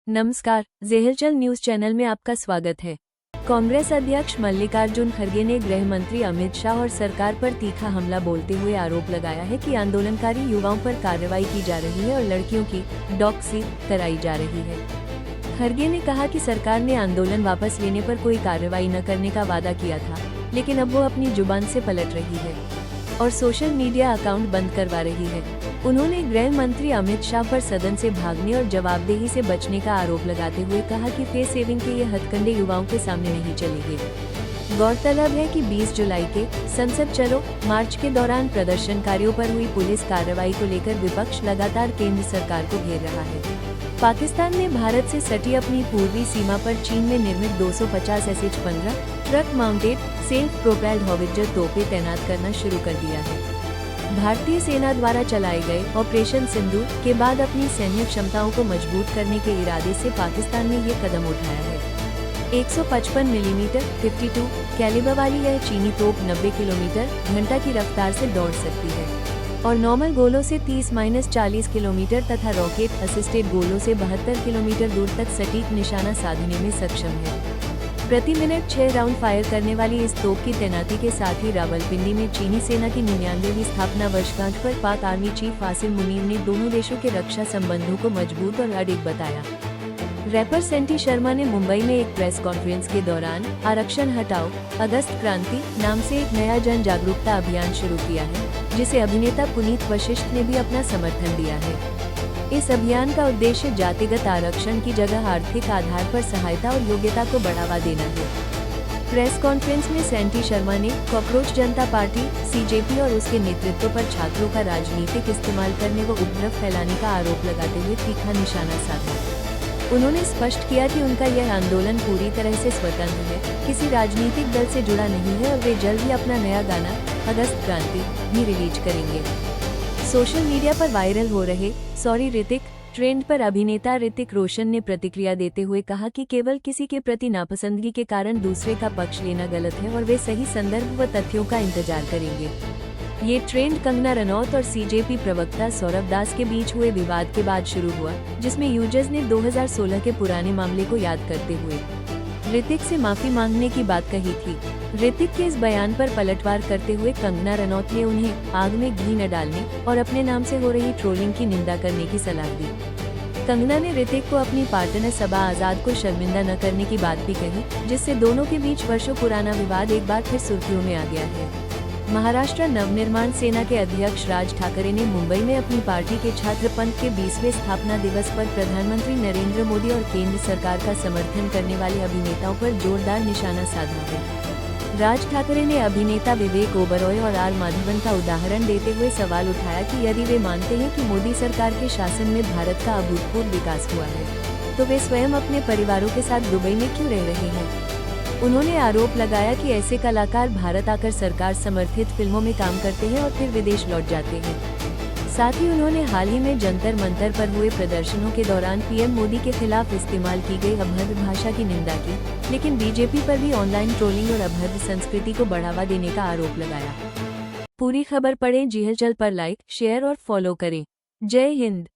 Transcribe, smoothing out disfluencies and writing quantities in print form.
नमस्कार, ज़ेहलचल news channel में आपका स्वागत है। कांग्रेस अध्यक्ष मल्लिकार्जुन खड़गे ने गृह मंत्री अमित शाह और सरकार पर तीखा हमला बोलते हुए आरोप लगाया है कि आंदोलनकारी युवाओं पर कार्रवाई की जा रही है और लड़कियों की डॉक्सी कराई जा रही है। खड़गे ने कहा कि सरकार ने आंदोलन वापस लेने पर कोई कार्रवाई न करने का वादा किया था, लेकिन अब वो अपनी जुबान से पलट रही है और सोशल मीडिया अकाउंट बंद करवा रही है। उन्होंने गृह मंत्री अमित शाह पर सदन से भागने और जवाबदेही से बचने का आरोप लगाते हुए कहा कि फेस सेविंग के ये हथकंडे युवाओं के सामने नहीं चलेंगे। गौरतलब है कि 20 जुलाई के संसद चलो मार्च के दौरान प्रदर्शनकारियों पर हुई पुलिस कार्रवाई को लेकर विपक्ष लगातार केंद्र सरकार को घेर रहा है। पाकिस्तान ने भारत से सटी अपनी पूर्वी सीमा पर चीन में निर्मित 250 SH-15 truck mounted self propelled howitzer तोपें तैनात करना शुरू कर दिया है। भारतीय सेना द्वारा चलाए गए ऑपरेशन सिंदूर के बाद अपनी सैन्य क्षमताओं को मजबूत करने के इरादे से पाकिस्तान ने ये कदम उठाया है। 155 मिलीमीटर 52 कैलिबर वाली यह चीनी तोप 90 किलोमीटर घंटा की रफ्तार से दौड़ सकती है और नॉर्मल गोलों से 30-40 किलोमीटर तथा रॉकेट असिस्टेड गोलों से 72 किलोमीटर दूर तक सटीक निशाना साधने में सक्षम है। प्रति मिनट 6 राउंड फायर करने वाली इस तोप की तैनाती के साथ ही रावलपिंडी में चीनी सेना की 99वीं स्थापना वर्षगांठ पर पाक आर्मी चीफ आसिम मुनीर ने दोनों देशों के रक्षा संबंधों को मजबूत और अडिग बताया। रैपर सेंटी शर्मा ने मुंबई में एक प्रेस कॉन्फ्रेंस के दौरान आरक्षण हटाओ अगस्त क्रांति नाम से एक नया जन जागरूकता अभियान शुरू किया है, जिसे अभिनेता पुनीत वशिष्ठ ने भी अपना समर्थन दिया है। इस अभियान का उद्देश्य जातिगत आरक्षण की जगह आर्थिक आधार पर सहायता और योग्यता को बढ़ावा देना है। प्रेस कॉन्फ्रेंस में सेंटी शर्मा ने कॉकरोच जनता पार्टी CJP और उसके नेतृत्व पर छात्रों का राजनीतिक इस्तेमाल करने व उपद्रव फैलाने का आरोप लगाते हुए तीखा निशाना साधा। उन्होंने स्पष्ट किया कि उनका यह आंदोलन पूरी तरह से स्वतंत्र है, किसी राजनीतिक दल से जुड़ा नहीं है और वे जल्द ही अपना नया गाना अगस्त क्रांति भी रिलीज करेंगे। सोशल मीडिया पर वायरल हो रहे सॉरी ऋतिक ट्रेंड पर अभिनेता ऋतिक रोशन ने प्रतिक्रिया देते हुए कहा कि केवल किसी के प्रति नापसंदगी के कारण दूसरे का पक्ष लेना गलत है और वे सही संदर्भ व तथ्यों का इंतजार करेंगे। ये ट्रेंड कंगना रनौत और CJP प्रवक्ता सौरभ दास के बीच हुए विवाद के बाद शुरू हुआ, जिसमें यूजर्स ने 2016 के पुराने मामले को याद करते हुए ऋतिक से माफी मांगने की बात कही थी। ऋतिक के इस बयान पर पलटवार करते हुए कंगना रनौत ने उन्हें आग में घी न डालने और अपने नाम से हो रही ट्रोलिंग की निंदा करने की सलाह दी। कंगना ने ऋतिक को अपनी पार्टनर सबा आजाद को शर्मिंदा न करने की बात भी कही, जिससे दोनों के बीच वर्षों पुराना विवाद एक बार फिर सुर्खियों में आ गया है। महाराष्ट्र नवनिर्माण सेना के अध्यक्ष राज ठाकरे ने मुंबई में अपनी पार्टी के छात्र पंथ के 20वें स्थापना दिवस पर प्रधानमंत्री नरेंद्र मोदी और केंद्र सरकार का समर्थन करने वाले अभिनेताओं पर जोरदार निशाना साधा है। राज ठाकरे ने अभिनेता विवेक ओबरॉय और आर माधवन का उदाहरण देते हुए सवाल उठाया कि यदि वे मानते हैं कि मोदी सरकार के शासन में भारत का अभूतपूर्व विकास हुआ है, तो वे स्वयं अपने परिवारों के साथ दुबई में क्यों रह रहे हैं। उन्होंने आरोप लगाया कि ऐसे कलाकार भारत आकर सरकार समर्थित फिल्मों में काम करते हैं और फिर विदेश लौट जाते हैं। साथ ही उन्होंने हाल ही में जंतर मंतर पर हुए प्रदर्शनों के दौरान PM मोदी के खिलाफ इस्तेमाल की गई अभद्र भाषा की निंदा की, लेकिन BJP पर भी ऑनलाइन ट्रोलिंग और अभद्र संस्कृति को बढ़ावा देने का आरोप लगाया। पूरी खबर पढ़ें ज़ेहलचल पर लाइक, शेयर और फॉलो करें। जय हिंद।